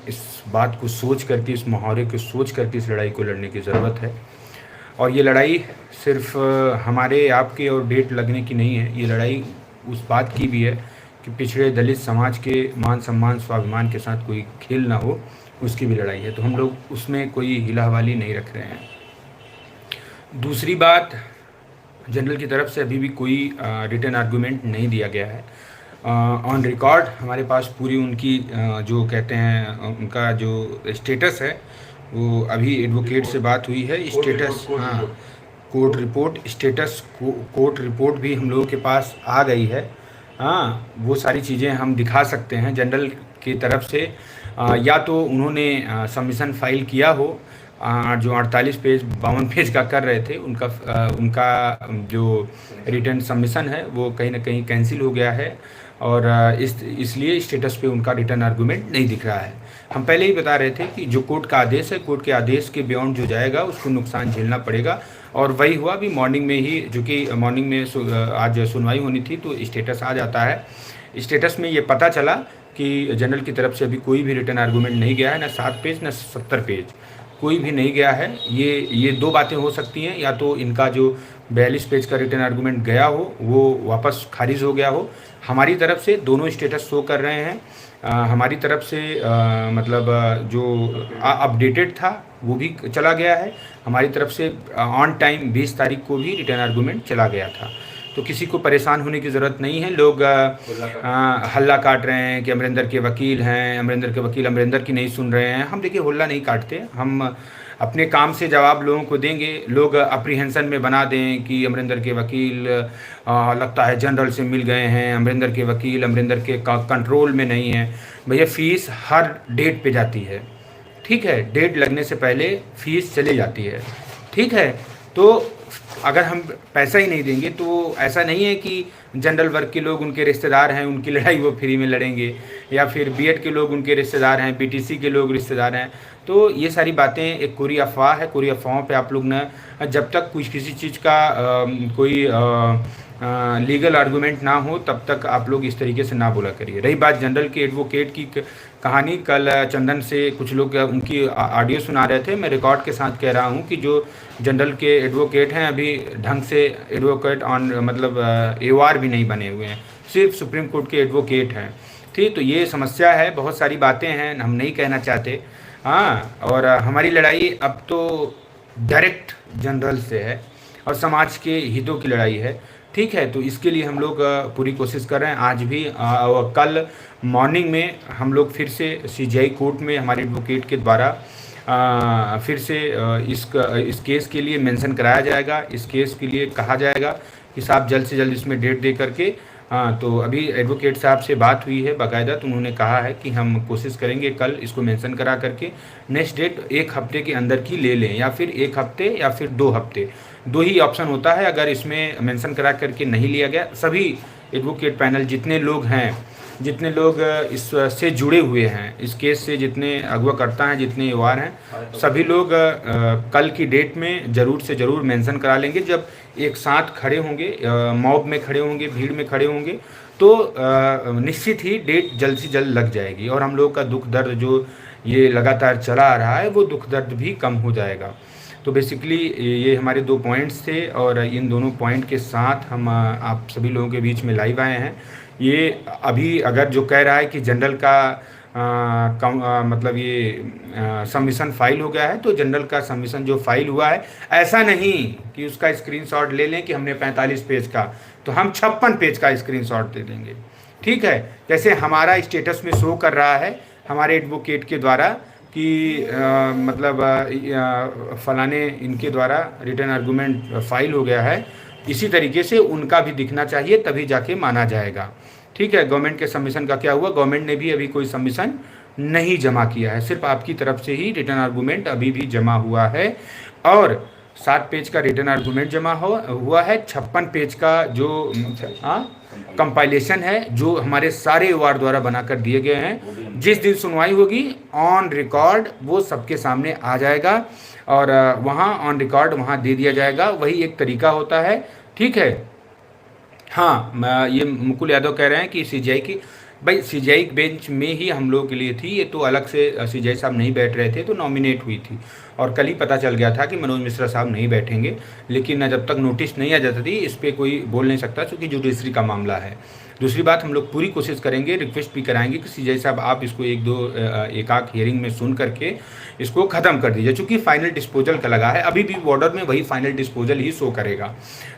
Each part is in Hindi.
इस बात को सोच करके, इस मुहावरे को सोच करके इस लड़ाई को लड़ने की ज़रूरत है। और ये लड़ाई सिर्फ हमारे आपके और डेट लगने की नहीं है, ये लड़ाई उस बात की भी है कि पिछड़े दलित समाज के मान सम्मान स्वाभिमान के साथ कोई खेल ना हो, उसकी भी लड़ाई है। तो हम लोग उसमें कोई हिला हवाली नहीं रख रहे हैं। दूसरी बात, जनरल की तरफ से अभी भी कोई रिटन आर्गूमेंट नहीं दिया गया है। ऑन रिकॉर्ड हमारे पास पूरी उनकी जो कहते हैं उनका जो स्टेटस है, वो अभी एडवोकेट से बात हुई है। स्टेटस, हाँ, court report, status court report भी हम लोगों के पास आ गई है। हाँ, वो सारी चीज़ें हम दिखा सकते हैं जनरल की तरफ से। या तो उन्होंने सबमिशन फाइल किया हो, जो 48 पेज 52 पेज का कर रहे थे, उनका जो रिटर्न सबमिशन है वो कहीं ना कहीं कैंसिल हो गया है, और इसलिए स्टेटस पे उनका रिटर्न आर्गूमेंट नहीं दिख रहा है। हम पहले ही बता रहे थे कि जो कोर्ट का आदेश है, कोर्ट के आदेश के बियॉन्ड जो जाएगा उसको नुकसान झेलना पड़ेगा। और वही हुआ भी मॉर्निंग में ही, जो कि मॉर्निंग में आज सुनवाई होनी थी तो स्टेटस आ जाता है। स्टेटस में ये पता चला कि जनरल की तरफ से अभी कोई भी रिटर्न आर्गूमेंट नहीं गया है, ना 7 पेज ना 70 पेज, कोई भी नहीं गया है। ये दो बातें हो सकती हैं, या तो इनका जो 42 पेज का रिटर्न आर्गूमेंट गया हो वो वापस खारिज हो गया हो। हमारी तरफ से दोनों स्टेटस शो कर रहे हैं। हमारी तरफ से मतलब जो अपडेटेड था वो भी चला गया है। हमारी तरफ से ऑन टाइम 20 तारीख को भी रिटर्न आर्गूमेंट चला गया था। तो किसी को परेशान होने की ज़रूरत नहीं है। लोग हल्ला काट रहे हैं कि अमरिंदर के वकील हैं, अमरिंदर के वकील अमरिंदर की नहीं सुन रहे हैं। हम देखिए हल्ला नहीं काटते, हम अपने काम से जवाब लोगों को देंगे। लोग अप्रीहेंशन में बना दें कि अमरिंदर के वकील लगता है जनरल से मिल गए हैं, अमरिंदर के वकील अमरिंदर के कंट्रोल में नहीं है। भैया फीस हर डेट पे जाती है, ठीक है, डेट लगने से पहले फीस चली जाती है, ठीक है। तो अगर हम पैसा ही नहीं देंगे तो ऐसा नहीं है कि जनरल वर्ग के लोग उनके रिश्तेदार हैं, उनकी लड़ाई वो फ्री में लड़ेंगे, या फिर बीएड के लोग उनके रिश्तेदार हैं, पीटीसी के लोग रिश्तेदार हैं। तो ये सारी बातें एक कोरी अफवाह है। कोरी अफवाहों पे आप लोग न, जब तक कुछ किसी चीज़ का कोई लीगल आर्गूमेंट ना हो तब तक आप लोग इस तरीके से ना बोला करिए। रही बात जनरल के एडवोकेट की कहानी, कल चंदन से कुछ लोग उनकी ऑडियो सुना रहे थे। मैं रिकॉर्ड के साथ कह रहा हूँ कि जो जनरल के एडवोकेट हैं अभी ढंग से एडवोकेट ऑन मतलब एवार भी नहीं बने हुए हैं, सिर्फ सुप्रीम कोर्ट के एडवोकेट हैं, ठीक। तो ये समस्या है, बहुत सारी बातें हैं, हम नहीं कहना चाहते। हाँ, और हमारी लड़ाई अब तो डायरेक्ट जनरल से है और समाज के हितों की लड़ाई है, ठीक है। तो इसके लिए हम लोग पूरी कोशिश कर रहे हैं। आज भी और कल मॉर्निंग में हम लोग फिर से सीजीआई कोर्ट में हमारे एडवोकेट के द्वारा फिर से इस केस के लिए मेंशन कराया जाएगा। इस केस के लिए कहा जाएगा कि साहब जल्द से जल्द इसमें डेट दे करके। हाँ, तो अभी एडवोकेट साहब से बात हुई है बाकायदा, तो उन्होंने कहा है कि हम कोशिश करेंगे कल इसको मेंशन करा करके नेक्स्ट डेट 1 हफ्ते के अंदर की ले लें, या फिर 1 हफ्ते या फिर 2 हफ्ते, 2 ही ऑप्शन होता है। अगर इसमें मेंशन करा करके नहीं लिया गया, सभी एडवोकेट पैनल जितने लोग हैं, जितने लोग इससे जुड़े हुए हैं, इस केस से जितने अगवाकर्ता हैं, जितने युवार हैं, सभी लोग कल की डेट में ज़रूर से ज़रूर मेंशन करा लेंगे। जब एक साथ खड़े होंगे, मॉब में खड़े होंगे, भीड़ में खड़े होंगे, तो निश्चित ही डेट जल्द से जल्द लग जाएगी और हम लोग का दुख दर्द जो ये लगातार चला आ रहा है वो दुख दर्द भी कम हो जाएगा। तो बेसिकली ये हमारे 2 पॉइंट्स थे और इन दोनों पॉइंट के साथ हम आप सभी लोगों के बीच में लाइव आए हैं। ये अभी अगर जो कह रहा है कि जनरल का मतलब ये सबमिशन फाइल हो गया है, तो जनरल का सबमिशन जो फाइल हुआ है, ऐसा नहीं कि उसका स्क्रीनशॉट ले लें कि हमने 45 पेज का, तो हम 56 पेज का स्क्रीनशॉट दे देंगे, ठीक है। जैसे हमारा स्टेटस में शो कर रहा है हमारे एडवोकेट के द्वारा कि मतलब फलाने इनके द्वारा रिटर्न आर्गूमेंट फाइल हो गया है, इसी तरीके से उनका भी दिखना चाहिए, तभी जाके माना जाएगा, ठीक है। गवर्नमेंट के सबमिशन का क्या हुआ? गवर्नमेंट ने भी अभी कोई सबमिशन नहीं जमा किया है, सिर्फ आपकी तरफ से ही रिटर्न आर्गूमेंट अभी भी जमा हुआ है। और 7 पेज का रिटर्न आर्गूमेंट जमा हुआ है, 56 पेज का जो कंपाइलेशन है, जो हमारे सारे वार्ड द्वारा बनाकर दिए गए हैं। जिस दिन सुनवाई होगी ऑन रिकॉर्ड वो सबके सामने आ जाएगा और वहाँ ऑन रिकॉर्ड वहाँ दे दिया जाएगा। वही एक तरीका होता है, ठीक है। हाँ, ये मुकुल यादव कह रहे हैं कि सीजीआई की भाई सीजीआई बेंच में ही हम लोगों के लिए थी ये, तो अलग से सीजीआई साहब नहीं बैठ रहे थे, तो नॉमिनेट हुई थी। और कल ही पता चल गया था कि मनोज मिश्रा साहब नहीं बैठेंगे, लेकिन जब तक नोटिस नहीं आ जाता थी इस पर कोई बोल नहीं सकता, क्योंकि जुडिशरी का मामला है। दूसरी बात, हम लोग पूरी कोशिश करेंगे, रिक्वेस्ट भी कराएंगे कि सीजीआई साहब आप इसको एक आध हियरिंग में सुन करके इसको ख़त्म कर दीजिए, चूँकि फाइनल डिस्पोजल का लगा है, अभी भी बॉर्डर में वही फाइनल डिस्पोजल ही शो करेगा।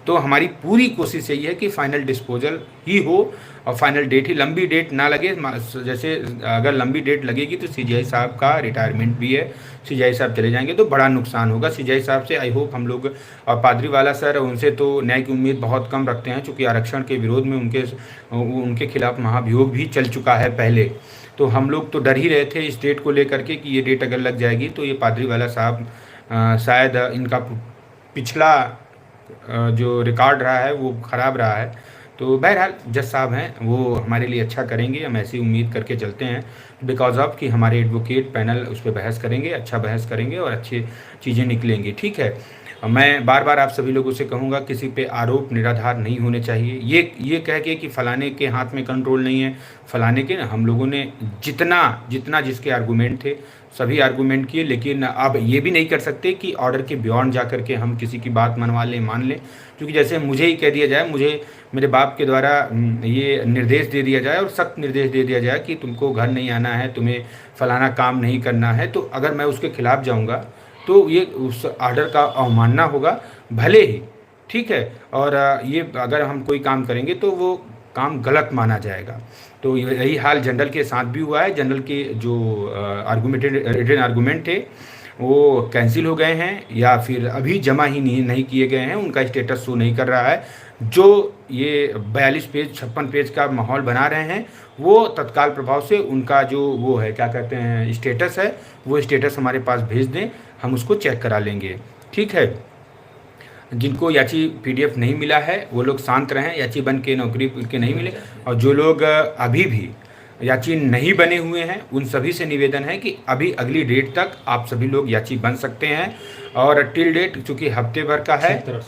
तो हमारी पूरी कोशिश यही है कि फाइनल डिस्पोजल ही हो और फाइनल डेट ही, लंबी डेट ना लगे। जैसे अगर लंबी डेट लगेगी तो सीजीआई साहब का रिटायरमेंट भी है, सीजीआई साहब चले जाएंगे तो बड़ा नुकसान होगा सीजीआई साहब से। आई होप हम लोग, और पादरीवाला सर, उनसे तो न्याय की उम्मीद बहुत कम रखते हैं, चूँकि आरक्षण के विरोध में उनके खिलाफ महाभियोग भी चल चुका है पहले। तो हम लोग तो डर ही रहे थे इस डेट को लेकर के कि ये डेट अगर लग जाएगी तो ये पादरीवाला साहब शायद इनका पिछला जो रिकॉर्ड रहा है वो ख़राब रहा है। तो बहरहाल जज साहब हैं वो हमारे लिए अच्छा करेंगे, हम ऐसी उम्मीद करके चलते हैं, बिकॉज ऑफ कि हमारे एडवोकेट पैनल उस पर बहस करेंगे, अच्छा बहस करेंगे और अच्छी चीज़ें निकलेंगी। ठीक है, मैं बार बार आप सभी लोगों से कहूँगा, किसी पे आरोप निराधार नहीं होने चाहिए। ये कह के कि फ़लाने के हाथ में कंट्रोल नहीं है, फ़लाने के, हम लोगों ने जितना जिसके आर्गूमेंट थे सभी आर्गूमेंट किए, लेकिन अब ये भी नहीं कर सकते कि ऑर्डर के बियॉन्ड जा कर के हम किसी की बात मनवा लें, मान लें। क्योंकि जैसे मुझे ही कह दिया जाए, मुझे मेरे बाप के द्वारा ये निर्देश दे दिया जाए और सख्त निर्देश दे दिया जाए कि तुमको घर नहीं आना है, तुम्हें फ़लाना काम नहीं करना है, तो अगर मैं उसके खिलाफ़ जाऊँगा तो ये उस ऑर्डर का अवमानना होगा, भले ही, ठीक है। और ये अगर हम कोई काम करेंगे तो वो काम गलत माना जाएगा। तो यही हाल जनरल के साथ भी हुआ है। जनरल के जो रिटन आर्गूमेंट थे वो कैंसिल हो गए हैं या फिर अभी जमा ही नहीं किए गए हैं, उनका स्टेटस शो नहीं कर रहा है। जो ये 42 पेज 56 पेज का माहौल बना रहे हैं वो तत्काल प्रभाव से उनका जो वो है, क्या कहते हैं, स्टेटस है, वो स्टेटस हमारे पास भेज दें, हम उसको चेक करा लेंगे। ठीक है, जिनको याची पीडीएफ नहीं मिला है वो लोग शांत रहें, याची बन के नौकरी के नहीं मिले। और जो लोग अभी भी याची नहीं बने हुए हैं उन सभी से निवेदन है कि अभी अगली डेट तक आप सभी लोग याची बन सकते हैं, और टिल डेट चूँकि हफ्ते भर का है।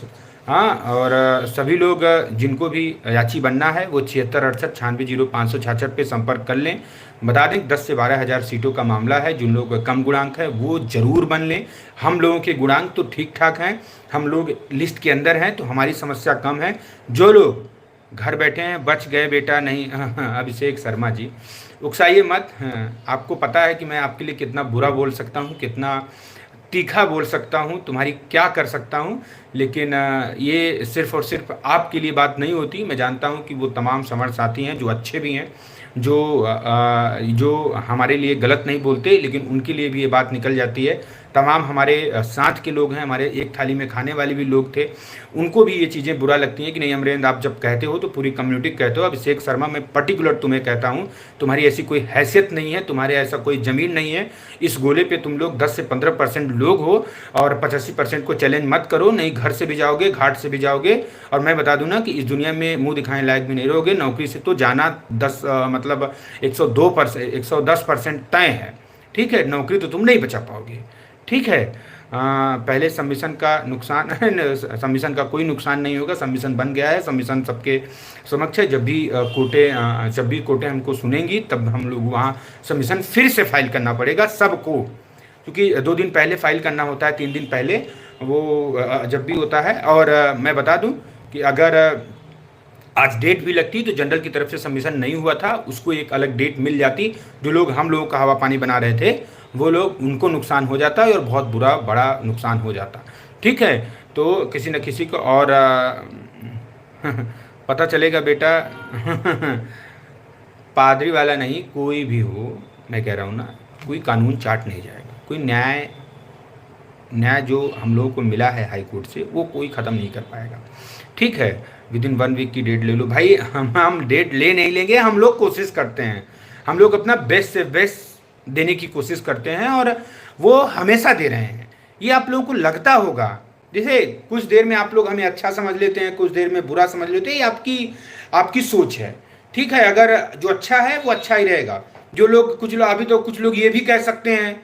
हाँ, और सभी लोग जिनको भी याची बनना है वो 7668960566 पे संपर्क कर लें। बता दें 10 से 12 हज़ार सीटों का मामला है, जिन लोगों का कम गुणांक है वो ज़रूर बन लें। हम लोगों के गुणांक तो ठीक ठाक हैं, हम लोग लिस्ट के अंदर हैं, तो हमारी समस्या कम है। जो लोग घर बैठे हैं, बच गए बेटा नहीं, अभिषेक शर्मा जी उकसाइए मत। आपको पता है कि मैं आपके लिए कितना बुरा बोल सकता हूँ, कितना तीखा बोल सकता हूँ, तुम्हारी क्या कर सकता हूँ, लेकिन ये सिर्फ़ और सिर्फ आपके लिए बात नहीं होती। मैं जानता हूँ कि वो तमाम समर साथी हैं जो अच्छे भी हैं, जो हमारे लिए गलत नहीं बोलते, लेकिन उनके लिए भी ये बात निकल जाती है। तमाम हमारे साथ के लोग हैं, हमारे एक थाली में खाने वाले भी लोग थे, उनको भी ये चीज़ें बुरा लगती हैं कि नहीं अमरेंद्र, आप जब कहते हो तो पूरी कम्युनिटी कहते हो। अभिषेक शर्मा, मैं पर्टिकुलर तुम्हें कहता हूँ, तुम्हारी ऐसी कोई हैसियत नहीं है, तुम्हारे ऐसा कोई ज़मीन नहीं है। इस गोले पे तुम लोग 10 से 15% लोग हो, और 85% को चैलेंज मत करो, नहीं घर से भी जाओगे, घाट से भी जाओगे। और मैं बता दूं ना कि इस दुनिया में मुंह दिखाने लायक भी नहीं रहोगे। नौकरी से तो जाना 110% तय है। ठीक है, नौकरी तो तुम नहीं बचा पाओगे। ठीक है, पहले सबमिशन का नुकसान सबमिशन का कोई नुकसान नहीं होगा, सबमिशन बन गया है, सबमिशन सबके समक्ष है। जब भी कोर्टें हमको सुनेंगी तब हम लोग वहाँ सबमिशन फिर से फाइल करना पड़ेगा सबको, क्योंकि 2 दिन पहले फाइल करना होता है, 3 दिन पहले वो जब भी होता है। और मैं बता दूं कि अगर आज डेट भी लगती तो जनरल की तरफ से सबमिशन नहीं हुआ था, उसको एक अलग डेट मिल जाती, जो लोग हम लोगों का हवा पानी बना रहे थे वो लोग, उनको नुकसान हो जाता है और बहुत बड़ा नुकसान हो जाता। ठीक है, तो किसी न किसी को और पता चलेगा बेटा। पादरी वाला नहीं, कोई भी हो, मैं कह रहा हूँ ना, कोई कानून चाट नहीं जाएगा, कोई न्याय जो हम लोगों को मिला है हाई कोर्ट से वो कोई ख़त्म नहीं कर पाएगा। ठीक है, विदिन 1 वीक की डेट ले लो भाई। हम डेट ले नहीं लेंगे, हम लोग कोशिश करते हैं, हम लोग अपना बेस्ट से बेस्ट देने की कोशिश करते हैं, और वो हमेशा दे रहे हैं। ये आप लोगों को लगता होगा, जैसे कुछ देर में आप लोग हमें अच्छा समझ लेते हैं, कुछ देर में बुरा समझ लेते हैं, ये आपकी सोच है। ठीक है, अगर जो अच्छा है वो अच्छा ही रहेगा। जो लोग अभी तो कुछ लोग ये भी कह सकते हैं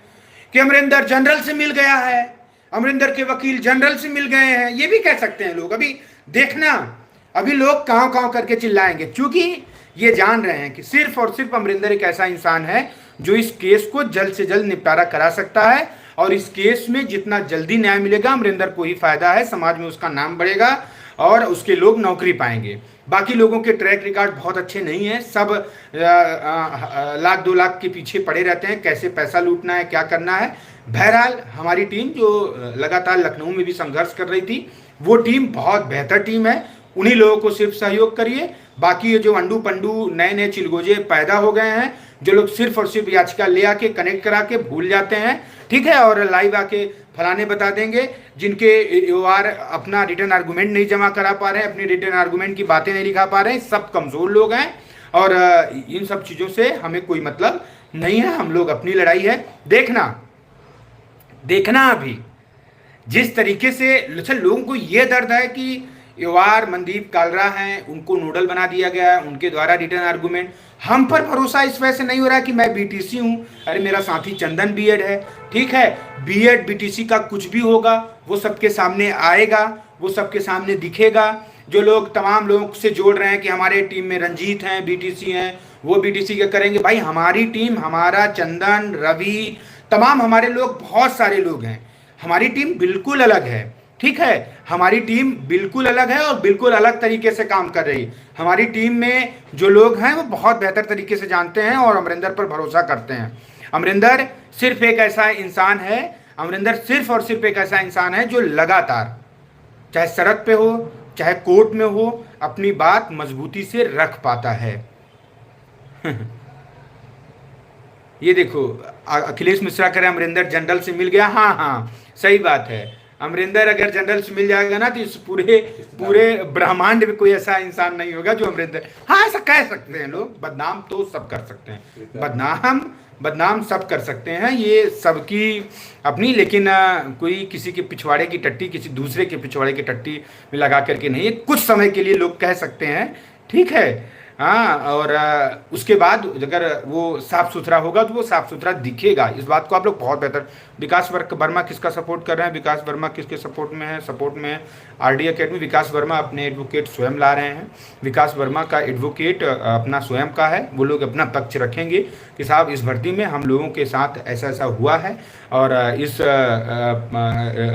कि अमरिंदर जनरल से मिल गया है, अमरिंदर के वकील जनरल से मिल गए हैं, ये भी कह सकते हैं लोग। अभी देखना, अभी लोग काँव काँव करके चिल्लाएंगे, क्योंकि ये जान रहे हैं कि सिर्फ और सिर्फ अमरिंदर एक ऐसा इंसान है जो इस केस को जल्द से जल्द निपटारा करा सकता है, और इस केस में जितना जल्दी न्याय मिलेगा अमरिंदर को ही फायदा है, समाज में उसका नाम बढ़ेगा और उसके लोग नौकरी पाएंगे। बाकी लोगों के ट्रैक रिकॉर्ड बहुत अच्छे नहीं है, सब लाख 2 लाख के पीछे पड़े रहते हैं, कैसे पैसा लूटना है, क्या करना है। बहरहाल हमारी टीम जो लगातार लखनऊ में भी संघर्ष कर रही थी, वो टीम बहुत बेहतर टीम है, उन्हीं लोगों को सिर्फ सहयोग करिए। बाकी ये जो अंडू पंडू नए नए चिलगोजे पैदा हो गए हैं, जो लोग सिर्फ और सिर्फ याचिका ले आके कनेक्ट करा के भूल जाते हैं, ठीक है, और लाइव आके फलाने बता देंगे, जिनके OR अपना रिटर्न आर्गूमेंट नहीं जमा करा पा रहे हैं, अपनी रिटर्न आर्गूमेंट की बातें नहीं लिखा पा रहे हैं, सब कमजोर लोग हैं। और इन सब चीज़ों से हमें कोई मतलब नहीं है, हम लोग अपनी लड़ाई है। देखना अभी जिस तरीके से लोगों को ये दर्द है कि OR मनदीप कालरा हैं, उनको नोडल बना दिया गया है, उनके द्वारा रिटर्न आर्गूमेंट। हम पर भरोसा इस वजह से नहीं हो रहा कि मैं BTC हूं, अरे मेरा साथी चंदन B.Ed है, ठीक है, B.Ed BTC का कुछ भी होगा वो सबके सामने आएगा, वो सबके सामने दिखेगा। जो लोग तमाम लोगों से जोड़ रहे हैं कि हमारे टीम में रंजीत हैं, BTC हैं, वो BTC के करेंगे, भाई हमारी टीम, हमारा चंदन, रवि, तमाम हमारे लोग, बहुत सारे लोग हैं, हमारी टीम बिल्कुल अलग है, ठीक है, हमारी टीम बिल्कुल अलग है और बिल्कुल अलग तरीके से काम कर रही है। हमारी टीम में जो लोग हैं वो बहुत बेहतर तरीके से जानते हैं और अमरिंदर पर भरोसा करते हैं। अमरिंदर सिर्फ एक ऐसा इंसान है, अमरिंदर सिर्फ और सिर्फ एक ऐसा इंसान है जो लगातार, चाहे सरहद पे हो चाहे कोर्ट में हो, अपनी बात मजबूती से रख पाता है। ये देखो, अखिलेश मिश्रा कह रहे हैं अमरिंदर जनरल से मिल गया। हाँ, सही बात है, अमरिंदर अगर जनरल से मिल जाएगा ना तो इस पूरे ब्रह्मांड में कोई ऐसा इंसान नहीं होगा जो अमरिंदर, हाँ ऐसा कह सकते हैं लोग, बदनाम तो सब कर सकते हैं, बदनाम सब कर सकते हैं, ये सबकी अपनी, लेकिन कोई किसी के पिछवाड़े की टट्टी किसी दूसरे के पिछवाड़े की टट्टी में लगा करके नहीं है। कुछ समय के लिए लोग कह सकते हैं, ठीक है, हाँ, और उसके बाद अगर वो साफ सुथरा होगा तो वो साफ सुथरा दिखेगा। इस बात को आप लोग बहुत बेहतर, विकास वर्मा किसका सपोर्ट कर रहे हैं, विकास वर्मा किसके सपोर्ट में है, RD अकेडमी, विकास वर्मा अपने एडवोकेट स्वयं ला रहे हैं, विकास वर्मा का एडवोकेट अपना स्वयं का है, वो लोग अपना पक्ष रखेंगे कि साहब इस भर्ती में हम लोगों के साथ ऐसा ऐसा हुआ है और इस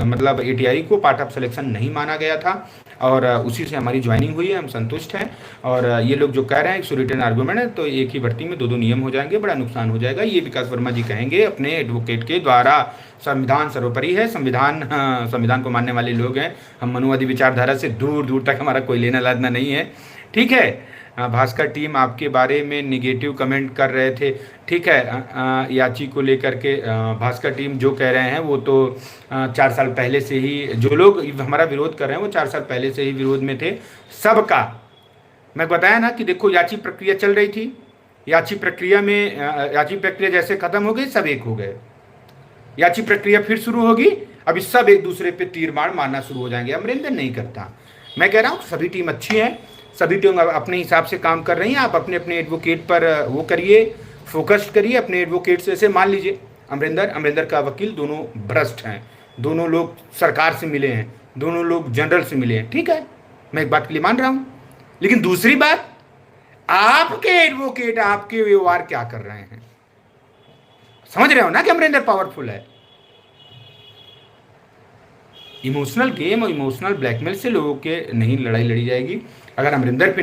मतलब ATI को पार्ट ऑफ सिलेक्शन नहीं माना गया था और उसी से हमारी ज्वाइनिंग हुई है, हम संतुष्ट हैं। और ये लोग जो कह रहे हैं रिटर्न आर्गूमेंट है तो एक ही भर्ती में 2 नियम हो जाएंगे, बड़ा नुकसान हो जाएगा, ये विकास वर्मा जी कहेंगे अपने एडवोकेट के द्वारा। संविधान सर्वोपरि है, संविधान को मानने वाले लोग हैं, हम मनुवादी विचारधारा से दूर दूर तक हमारा कोई लेना लादना नहीं है, ठीक है। भास्कर टीम आपके बारे में निगेटिव कमेंट कर रहे थे, ठीक है, याची को लेकर के भास्कर टीम जो कह रहे हैं वो तो 4 साल पहले से ही, जो लोग हमारा विरोध कर रहे हैं वो 4 साल पहले से ही विरोध में थे सबका। मैं बताया ना कि देखो याची प्रक्रिया चल रही थी, याची प्रक्रिया जैसे खत्म हो गई सब एक हो गए, याची प्रक्रिया फिर शुरू होगी, अभी सब एक दूसरे पे तीर मार मारना शुरू हो जाएंगे। अमरिंदर नहीं करता, मैं कह रहा हूँ सभी टीम अच्छी है, सभी टीम अपने हिसाब से काम कर रही हैं, आप अपने अपने एडवोकेट पर वो करिए, फोकस करिए अपने एडवोकेट से। मान लीजिए अमरिंदर का वकील दोनों भ्रष्ट हैं, दोनों लोग सरकार से मिले हैं, दोनों लोग जनरल से मिले हैं, ठीक है, मैं एक बात के लिए मान रहा हूँ, लेकिन दूसरी बात, आपके एडवोकेट आपके व्यवहार क्या कर रहे हैं, समझ रहे हो ना कि अमरिंदर पावरफुल है। इमोशनल गेम और इमोशनल ब्लैकमेल से लोगों के नहीं लड़ाई लड़ी जाएगी। अगर अमरिंदर पे